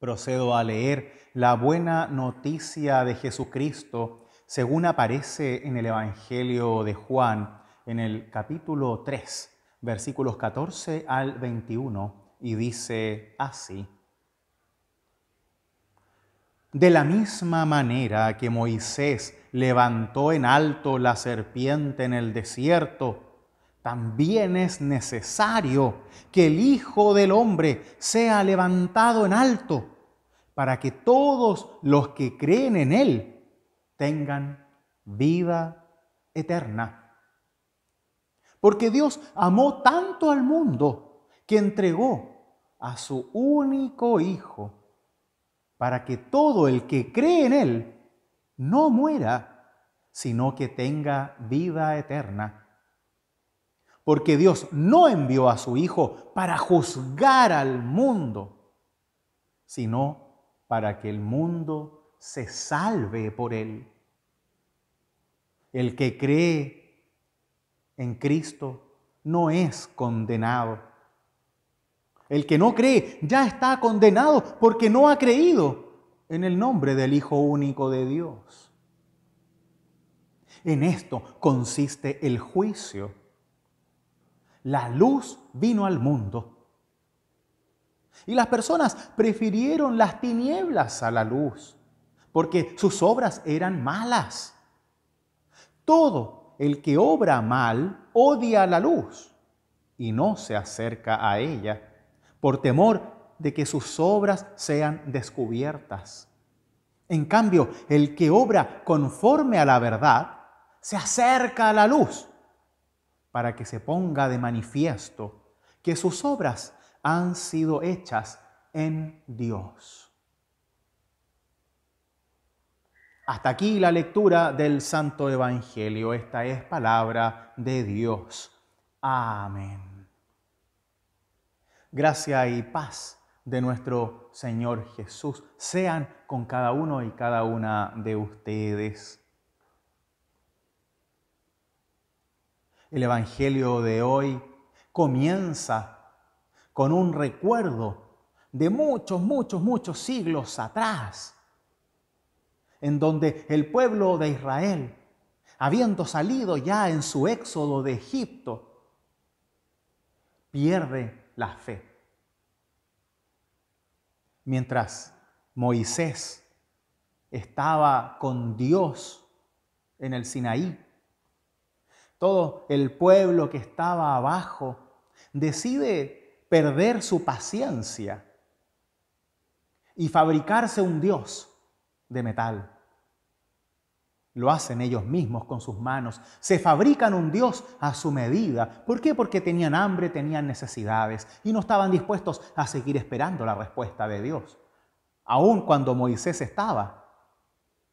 Procedo a leer la buena noticia de Jesucristo según aparece en el Evangelio de Juan, en el capítulo 3, versículos 14 al 21, y dice así: De la misma manera que Moisés levantó en alto la serpiente en el desierto, también es necesario que el Hijo del Hombre sea levantado en alto, para que todos los que creen en Él tengan vida eterna. Porque Dios amó tanto al mundo que entregó a su único Hijo, para que todo el que cree en Él no muera, sino que tenga vida eterna. Porque Dios no envió a su Hijo para juzgar al mundo, sino para que el mundo se salve por Él. El que cree en Cristo no es condenado. El que no cree ya está condenado porque no ha creído en el nombre del Hijo único de Dios. En esto consiste el juicio. La luz vino al mundo y las personas prefirieron las tinieblas a la luz porque sus obras eran malas. Todo el que obra mal odia la luz y no se acerca a ella por temor de que sus obras sean descubiertas. En cambio, el que obra conforme a la verdad se acerca a la luz para que se ponga de manifiesto que sus obras han sido hechas en Dios. Hasta aquí la lectura del Santo Evangelio. Esta es palabra de Dios. Amén. Gracia y paz de nuestro Señor Jesús sean con cada uno y cada una de ustedes. El Evangelio de hoy comienza con un recuerdo de muchos siglos atrás, en donde el pueblo de Israel, habiendo salido ya en su éxodo de Egipto, pierde la fe. Mientras Moisés estaba con Dios en el Sinaí, todo el pueblo que estaba abajo decide perder su paciencia y fabricarse un dios de metal. Lo hacen ellos mismos con sus manos. Se fabrican un dios a su medida. ¿Por qué? Porque tenían hambre, tenían necesidades y no estaban dispuestos a seguir esperando la respuesta de Dios, aun cuando Moisés estaba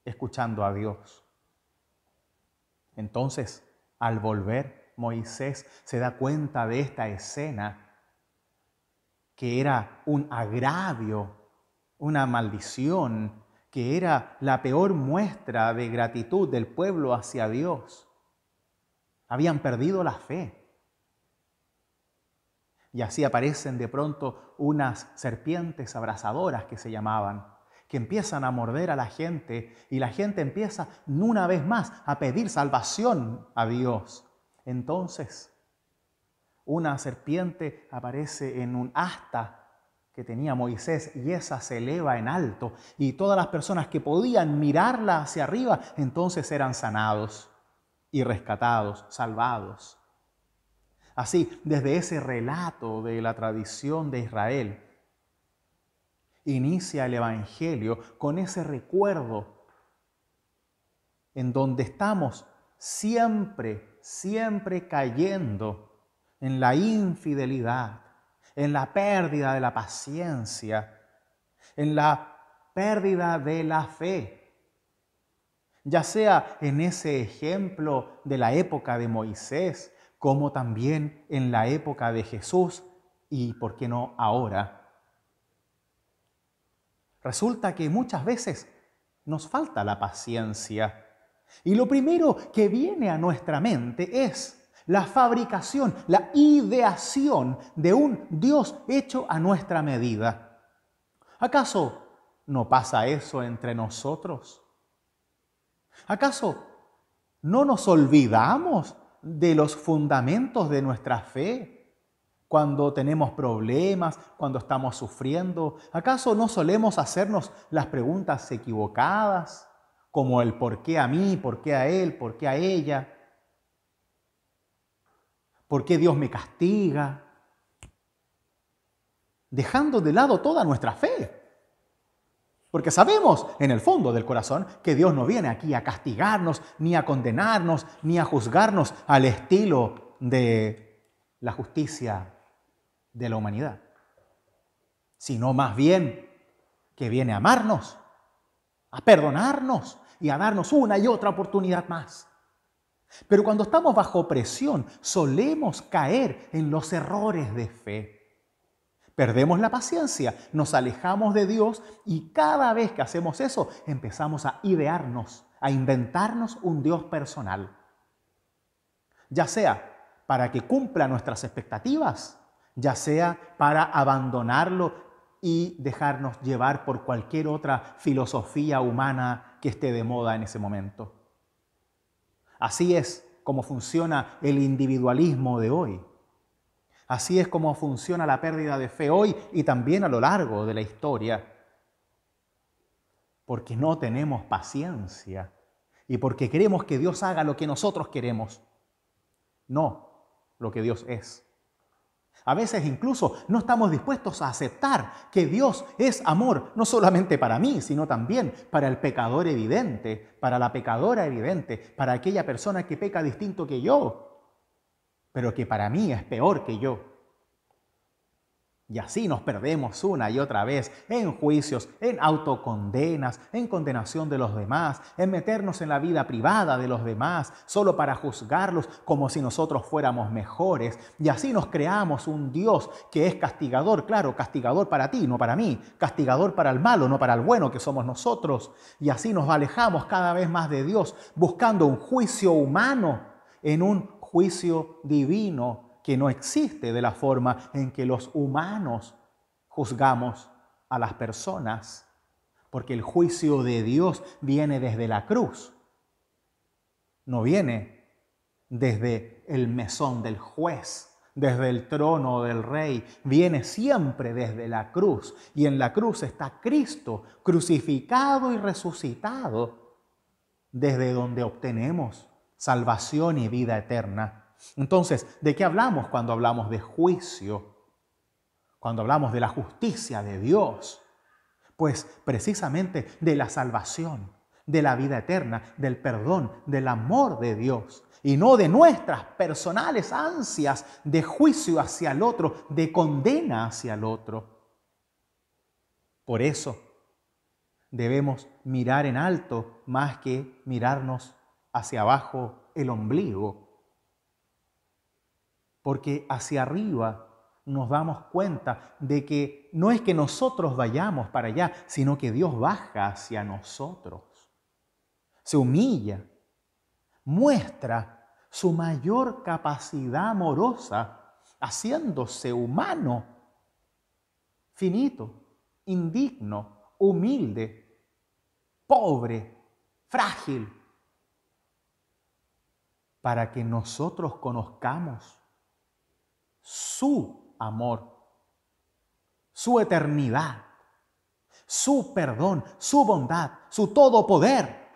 escuchando a Dios. Entonces, al volver, Moisés se da cuenta de esta escena que era un agravio, una maldición, que era la peor muestra de gratitud del pueblo hacia Dios. Habían perdido la fe. Y así aparecen de pronto unas serpientes abrasadoras que se llamaban, que empiezan a morder a la gente y la gente empieza una vez más a pedir salvación a Dios. Entonces, una serpiente aparece en un asta que tenía Moisés y esa se eleva en alto y todas las personas que podían mirarla hacia arriba entonces eran sanados y rescatados, salvados. Así, desde ese relato de la tradición de Israel, inicia el Evangelio con ese recuerdo en donde estamos siempre cayendo en la infidelidad, en la pérdida de la paciencia, en la pérdida de la fe. Ya sea en ese ejemplo de la época de Moisés, como también en la época de Jesús y, ¿por qué no, ahora? Resulta que muchas veces nos falta la paciencia. Y lo primero que viene a nuestra mente es la fabricación, la ideación de un Dios hecho a nuestra medida. ¿Acaso no pasa eso entre nosotros? ¿Acaso no nos olvidamos de los fundamentos de nuestra fe cuando tenemos problemas, cuando estamos sufriendo? ¿Acaso no solemos hacernos las preguntas equivocadas, como el por qué a mí, por qué a él, por qué a ella? ¿Por qué Dios me castiga? Dejando de lado toda nuestra fe. Porque sabemos en el fondo del corazón que Dios no viene aquí a castigarnos, ni a condenarnos, ni a juzgarnos al estilo de la justicia de la humanidad, sino más bien que viene a amarnos, a perdonarnos y a darnos una y otra oportunidad más. Pero cuando estamos bajo presión, solemos caer en los errores de fe. Perdemos la paciencia, nos alejamos de Dios y cada vez que hacemos eso empezamos a idearnos, a inventarnos un Dios personal. Ya sea para que cumpla nuestras expectativas, ya sea para abandonarlo y dejarnos llevar por cualquier otra filosofía humana que esté de moda en ese momento. Así es como funciona el individualismo de hoy. Así es como funciona la pérdida de fe hoy y también a lo largo de la historia. Porque no tenemos paciencia y porque queremos que Dios haga lo que nosotros queremos, no lo que Dios es. A veces incluso no estamos dispuestos a aceptar que Dios es amor, no solamente para mí, sino también para el pecador evidente, para la pecadora evidente, para aquella persona que peca distinto que yo, pero que para mí es peor que yo. Y así nos perdemos una y otra vez en juicios, en autocondenas, en condenación de los demás, en meternos en la vida privada de los demás, solo para juzgarlos como si nosotros fuéramos mejores. Y así nos creamos un Dios que es castigador, claro, castigador para ti, no para mí, castigador para el malo, no para el bueno que somos nosotros. Y así nos alejamos cada vez más de Dios, buscando un juicio humano en un juicio divino que no existe de la forma en que los humanos juzgamos a las personas, porque el juicio de Dios viene desde la cruz, no viene desde el mesón del juez, desde el trono del rey, viene siempre desde la cruz, y en la cruz está Cristo crucificado y resucitado, desde donde obtenemos salvación y vida eterna. Entonces, ¿de qué hablamos cuando hablamos de juicio? Cuando hablamos de la justicia de Dios. Pues precisamente de la salvación, de la vida eterna, del perdón, del amor de Dios. Y no de nuestras personales ansias de juicio hacia el otro, de condena hacia el otro. Por eso debemos mirar en alto más que mirarnos hacia abajo el ombligo. Porque hacia arriba nos damos cuenta de que no es que nosotros vayamos para allá, sino que Dios baja hacia nosotros. Se humilla, muestra su mayor capacidad amorosa, haciéndose humano, finito, indigno, humilde, pobre, frágil, para que nosotros conozcamos su amor, su eternidad, su perdón, su bondad, su todopoder.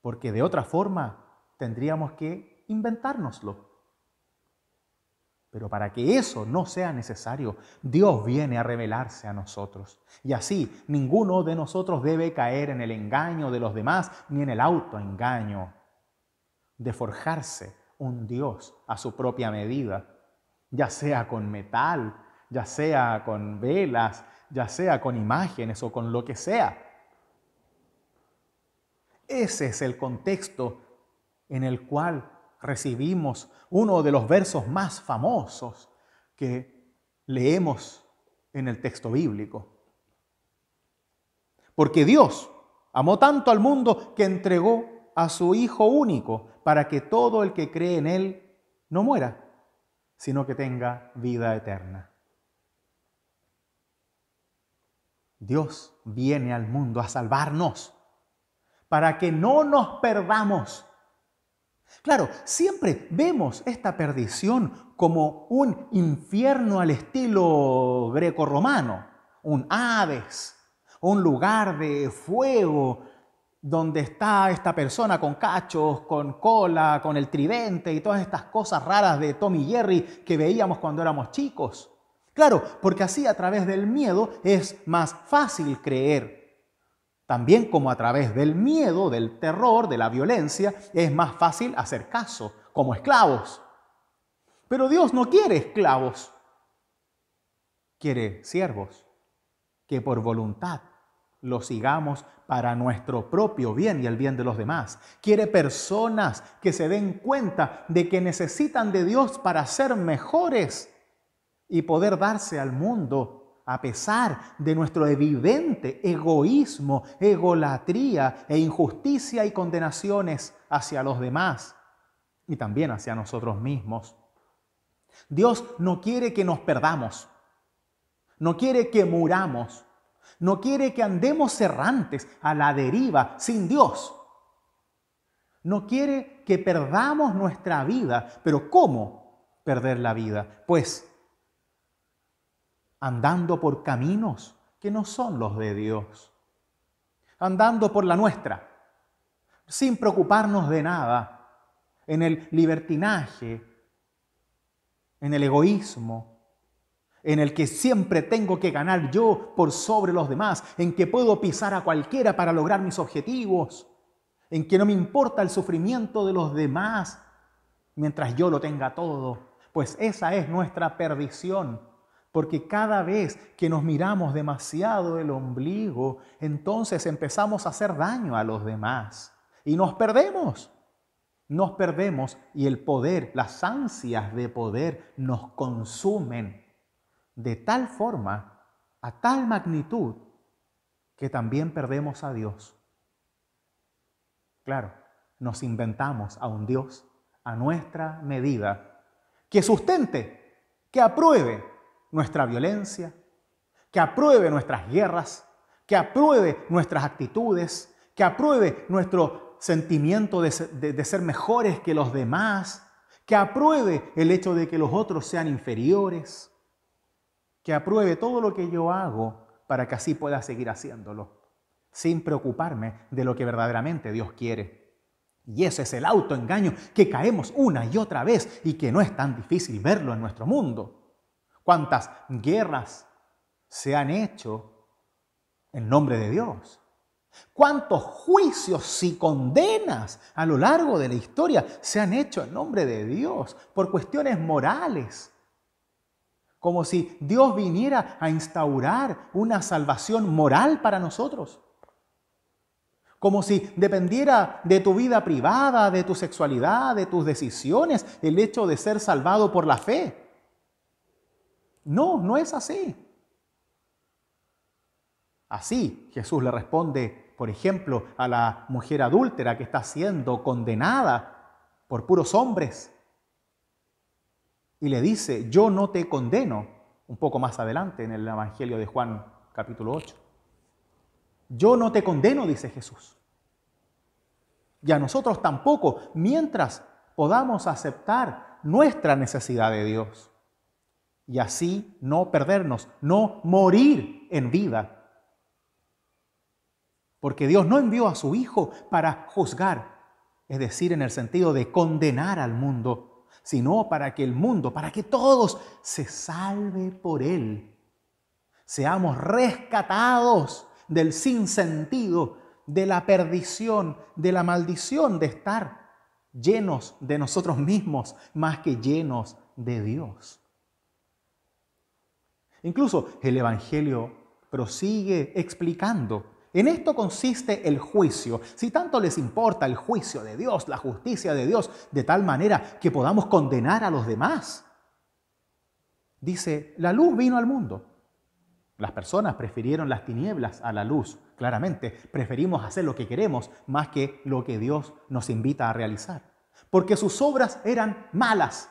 Porque de otra forma tendríamos que inventárnoslo. Pero para que eso no sea necesario, Dios viene a revelarse a nosotros. Y así ninguno de nosotros debe caer en el engaño de los demás ni en el autoengaño de forjarse un Dios a su propia medida, ya sea con metal, ya sea con velas, ya sea con imágenes o con lo que sea. Ese es el contexto en el cual recibimos uno de los versos más famosos que leemos en el texto bíblico. Porque Dios amó tanto al mundo que entregó a su Hijo único para que todo el que cree en Él no muera, sino que tenga vida eterna. Dios viene al mundo a salvarnos para que no nos perdamos. Claro, siempre vemos esta perdición como un infierno al estilo grecorromano, un Hades, un lugar de fuego donde está esta persona con cachos, con cola, con el tridente y todas estas cosas raras de Tom y Jerry que veíamos cuando éramos chicos. Claro, porque así a través del miedo es más fácil creer. También como a través del miedo, del terror, de la violencia, es más fácil hacer caso, como esclavos. Pero Dios no quiere esclavos, quiere siervos, que por voluntad lo sigamos para nuestro propio bien y el bien de los demás. Quiere personas que se den cuenta de que necesitan de Dios para ser mejores y poder darse al mundo a pesar de nuestro evidente egoísmo, egolatría e injusticia y condenaciones hacia los demás y también hacia nosotros mismos. Dios no quiere que nos perdamos, no quiere que muramos, no quiere que andemos errantes a la deriva sin Dios. No quiere que perdamos nuestra vida. ¿Pero cómo perder la vida? Pues andando por caminos que no son los de Dios. Andando por la nuestra, sin preocuparnos de nada, en el libertinaje, en el egoísmo, en el que siempre tengo que ganar yo por sobre los demás, en que puedo pisar a cualquiera para lograr mis objetivos, en que no me importa el sufrimiento de los demás mientras yo lo tenga todo. Pues esa es nuestra perdición, porque cada vez que nos miramos demasiado el ombligo, entonces empezamos a hacer daño a los demás y nos perdemos. Nos perdemos y el poder, las ansias de poder nos consumen de tal forma, a tal magnitud, que también perdemos a Dios. Claro, nos inventamos a un Dios a nuestra medida, que sustente, que apruebe nuestra violencia, que apruebe nuestras guerras, que apruebe nuestras actitudes, que apruebe nuestro sentimiento de ser mejores que los demás, que apruebe el hecho de que los otros sean inferiores, que apruebe todo lo que yo hago para que así pueda seguir haciéndolo, sin preocuparme de lo que verdaderamente Dios quiere. Y ese es el autoengaño que caemos una y otra vez y que no es tan difícil verlo en nuestro mundo. ¿Cuántas guerras se han hecho en nombre de Dios? ¿Cuántos juicios y condenas a lo largo de la historia se han hecho en nombre de Dios por cuestiones morales? Como si Dios viniera a instaurar una salvación moral para nosotros. Como si dependiera de tu vida privada, de tu sexualidad, de tus decisiones, el hecho de ser salvado por la fe. No, no es así. Así Jesús le responde, por ejemplo, a la mujer adúltera que está siendo condenada por puros hombres. Y le dice, yo no te condeno, un poco más adelante en el Evangelio de Juan, capítulo 8. Yo no te condeno, dice Jesús. Y a nosotros tampoco, mientras podamos aceptar nuestra necesidad de Dios. Y así no perdernos, no morir en vida. Porque Dios no envió a su Hijo para juzgar, es decir, en el sentido de condenar al mundo, sino para que el mundo, para que todos se salve por Él. Seamos rescatados del sinsentido, de la perdición, de la maldición de estar llenos de nosotros mismos más que llenos de Dios. Incluso el Evangelio prosigue explicando. En esto consiste el juicio. Si tanto les importa el juicio de Dios, la justicia de Dios, de tal manera que podamos condenar a los demás. Dice, la luz vino al mundo. Las personas prefirieron las tinieblas a la luz. Claramente, preferimos hacer lo que queremos más que lo que Dios nos invita a realizar. Porque sus obras eran malas.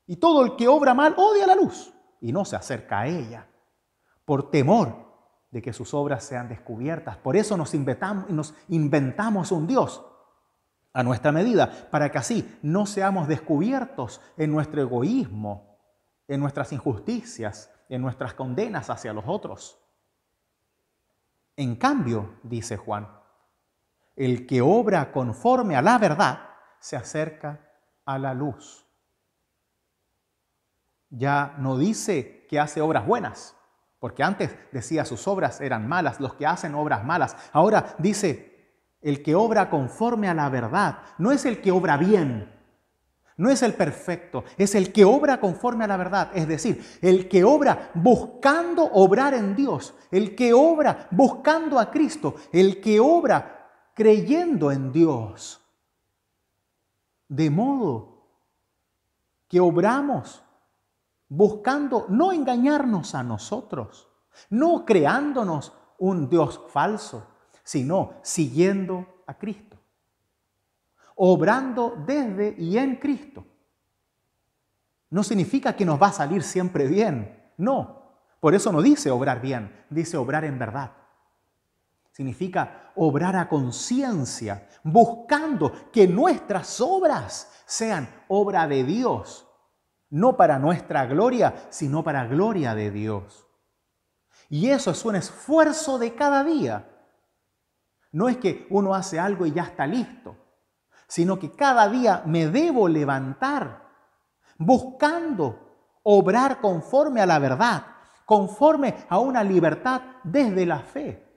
Y todo el que obra mal odia la luz y no se acerca a ella. por temor de que sus obras sean descubiertas. Por eso nos inventamos un Dios a nuestra medida, para que así no seamos descubiertos en nuestro egoísmo, en nuestras injusticias, en nuestras condenas hacia los otros. En cambio, dice Juan, el que obra conforme a la verdad se acerca a la luz. Ya no dice que hace obras buenas, porque antes decía sus obras eran malas, los que hacen obras malas. Ahora dice, el que obra conforme a la verdad, no es el que obra bien, no es el perfecto, es el que obra conforme a la verdad. Es decir, el que obra buscando obrar en Dios, el que obra buscando a Cristo, el que obra creyendo en Dios. De modo que obramos buscando no engañarnos a nosotros, no creándonos un Dios falso, sino siguiendo a Cristo, obrando desde y en Cristo. No significa que nos va a salir siempre bien, no. Por eso no dice obrar bien, dice obrar en verdad. Significa obrar a conciencia, buscando que nuestras obras sean obra de Dios, no para nuestra gloria, sino para gloria de Dios. Y eso es un esfuerzo de cada día. No es que uno hace algo y ya está listo, sino que cada día me debo levantar buscando obrar conforme a la verdad, conforme a una libertad desde la fe,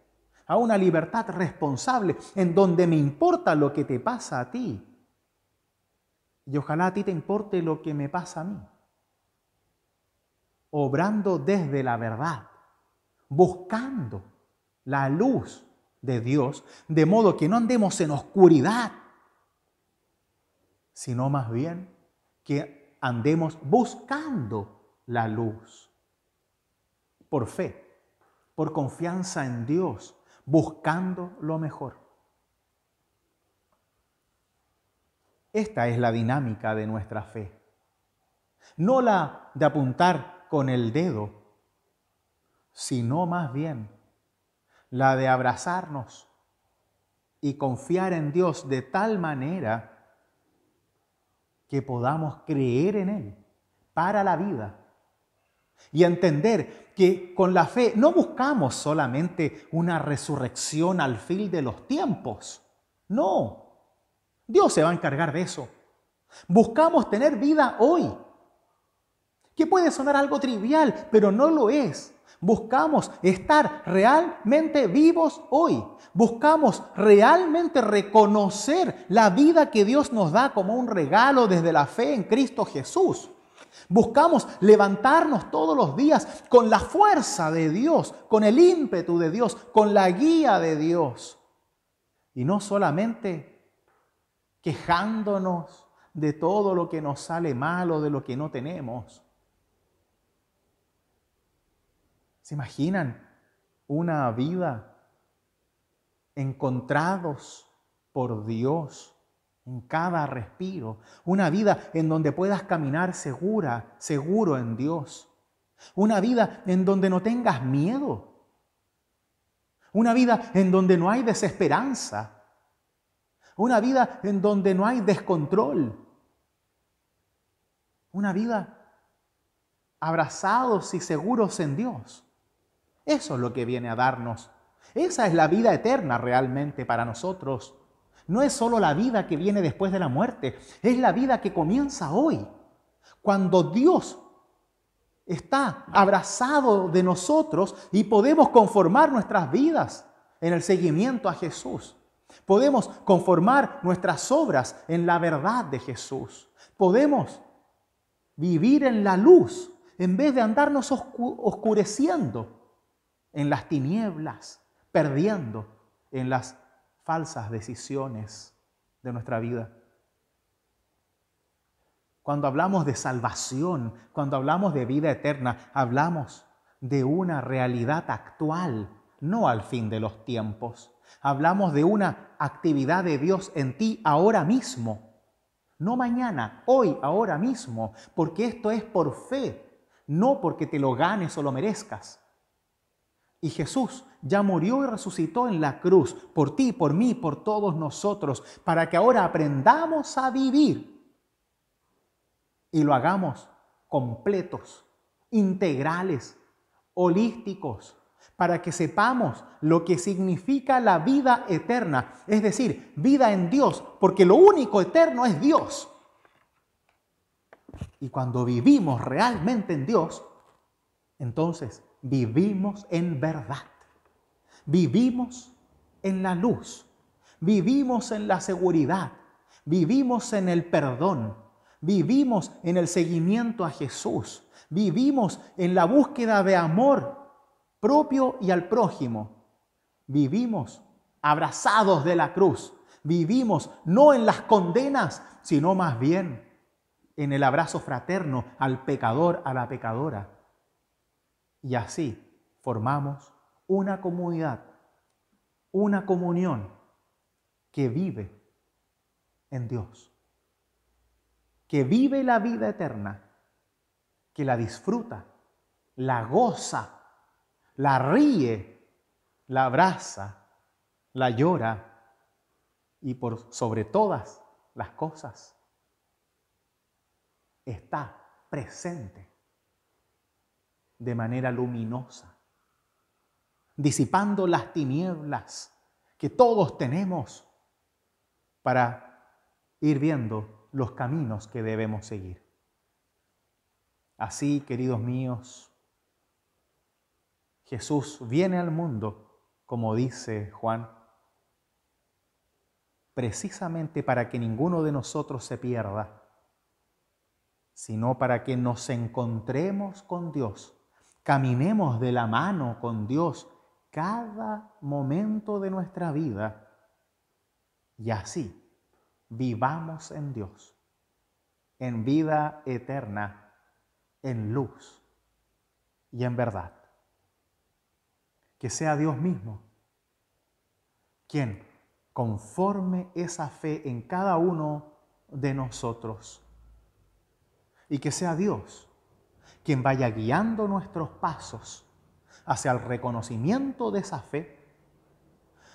a una libertad responsable en donde me importa lo que te pasa a ti. Y ojalá a ti te importe lo que me pasa a mí. Obrando desde la verdad, buscando la luz de Dios, de modo que no andemos en oscuridad, sino más bien que andemos buscando la luz. Por fe, por confianza en Dios, buscando lo mejor. Esta es la dinámica de nuestra fe. No la de apuntar con el dedo, sino más bien la de abrazarnos y confiar en Dios de tal manera que podamos creer en Él para la vida y entender que con la fe no buscamos solamente una resurrección al fin de los tiempos. No, Dios se va a encargar de eso. Buscamos tener vida hoy, que puede sonar algo trivial, pero no lo es. Buscamos estar realmente vivos hoy. Buscamos realmente reconocer la vida que Dios nos da como un regalo desde la fe en Cristo Jesús. Buscamos levantarnos todos los días con la fuerza de Dios, con el ímpetu de Dios, con la guía de Dios. Y no solamente quejándonos de todo lo que nos sale mal o de lo que no tenemos. ¿Se imaginan una vida encontrados por Dios en cada respiro? Una vida en donde puedas caminar seguro en Dios. Una vida en donde no tengas miedo. Una vida en donde no hay desesperanza. Una vida en donde no hay descontrol. Una vida abrazados y seguros en Dios. Eso es lo que viene a darnos. Esa es la vida eterna realmente para nosotros. No es solo la vida que viene después de la muerte, es la vida que comienza hoy, cuando Dios está abrazado de nosotros y podemos conformar nuestras vidas en el seguimiento a Jesús. Podemos conformar nuestras obras en la verdad de Jesús. Podemos vivir en la luz en vez de andarnos oscureciendo en las tinieblas, perdiendo en las falsas decisiones de nuestra vida. Cuando hablamos de salvación, cuando hablamos de vida eterna, hablamos de una realidad actual, no al fin de los tiempos. Hablamos de una actividad de Dios en ti ahora mismo, no mañana, hoy, ahora mismo, porque esto es por fe, no porque te lo ganes o lo merezcas. Y Jesús ya murió y resucitó en la cruz por ti, por mí, por todos nosotros, para que ahora aprendamos a vivir y lo hagamos completos, integrales, holísticos, para que sepamos lo que significa la vida eterna, es decir, vida en Dios, porque lo único eterno es Dios. Y cuando vivimos realmente en Dios, entonces vivimos en verdad, vivimos en la luz, vivimos en la seguridad, vivimos en el perdón, vivimos en el seguimiento a Jesús, vivimos en la búsqueda de amor propio y al prójimo, vivimos abrazados de la cruz, vivimos no en las condenas, sino más bien en el abrazo fraterno al pecador, a la pecadora. Y así formamos una comunidad, una comunión que vive en Dios, que vive la vida eterna, que la disfruta, la goza, la ríe, la abraza, la llora y por sobre todas las cosas está presente de manera luminosa, disipando las tinieblas que todos tenemos para ir viendo los caminos que debemos seguir. Así, queridos míos, Jesús viene al mundo, como dice Juan, precisamente para que ninguno de nosotros se pierda, sino para que nos encontremos con Dios, caminemos de la mano con Dios cada momento de nuestra vida y así vivamos en Dios, en vida eterna, en luz y en verdad. Que sea Dios mismo quien conforme esa fe en cada uno de nosotros y que sea Dios quien vaya guiando nuestros pasos hacia el reconocimiento de esa fe,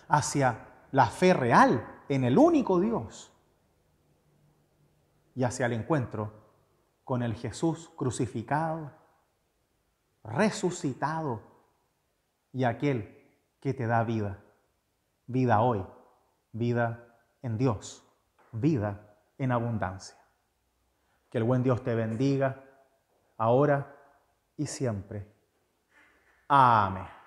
hacia la fe real en el único Dios y hacia el encuentro con el Jesús crucificado, resucitado y aquel que te da vida, vida hoy, vida en Dios, vida en abundancia. Que el buen Dios te bendiga, ahora y siempre. Amén.